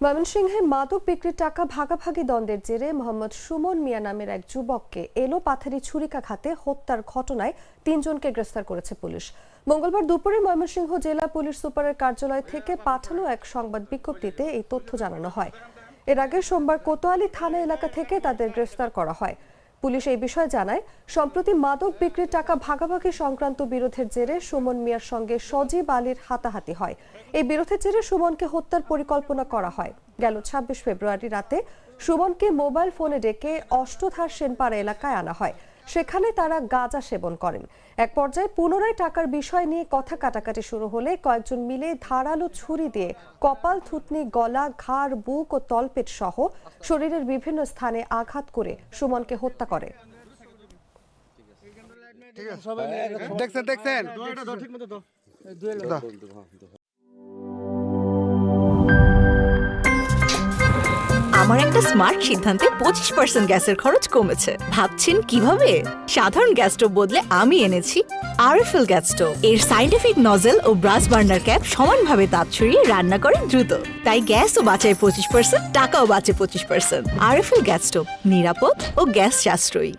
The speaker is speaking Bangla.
ময়মনসিংহে মাদক বিক্রির টাকা ভাগাভাগি দ্বন্দ্বের জেরে মোহাম্মদ সুমন মিয়া নামের এক যুবককে এলোপাথারি ছুরিকাঘাতে হত্যার ঘটনায় ৩ জনকে গ্রেফতার করেছে পুলিশ। মঙ্গলবার দুপুরে ময়মনসিংহ জেলা পুলিশ সুপারের কার্যালয় থেকে পাঠানো এক সংবাদ বিজ্ঞপ্তিতে এই তথ্য জানানো হয়। এর আগে সোমবার কোতোয়ালি থানা এলাকা থেকে তাদের গ্রেফতার করা হয়। পুলিশ এই বিষয়ে জানায়, সম্প্রতি মাদক বিক্রির টাকা ভাগাভাগি সংক্রান্ত বিরোধের জেরে সুমন মিয়ার সঙ্গে সজীব আলীর হাতাহাতি হয়। এই বিরোধের জেরে সুমনকে হত্যার পরিকল্পনা করা হয়। গেল ২৬ ফেব্রুয়ারি রাতে সুমনকে মোবাইল ফোনে ডেকে অষ্টধার সেনপাড়া এলাকায় আনা হয়। সেখানে তারা গাঁজা সেবন করেন। এক পর্যায়ে পুনরায় টাকার বিষয় নিয়ে কথা কাটাকাটি শুরু হলে কয়েকজন মিলে ধারালো ছুরি দিয়ে কপাল, থুতনি, গলা, ঘাড়, বুক ও তলপেট সহ শরীরের বিভিন্ন স্থানে আঘাত করে সুমনকে হত্যা করে। আমার একটা স্মার্ট সিদ্ধান্তে 25% গ্যাসের খরচ কমেছে। ভাবছেন কিভাবে? সাধারণ গ্যাস স্টোভ বদলে আমি এনেছি আরএফএল গ্যাস স্টোভ। এর সাইন্টিফিক নজল ও ব্রাস বার্নার ক্যাপ সমানভাবে তাপ ছড়িয়ে রান্না করে দ্রুত। তাই গ্যাসও বাঁচায় 25%, টাকাও বাঁচে 25%। আরএফএল গ্যাস স্টোভ নিরাপদ ও গ্যাস সাশ্রয়ী।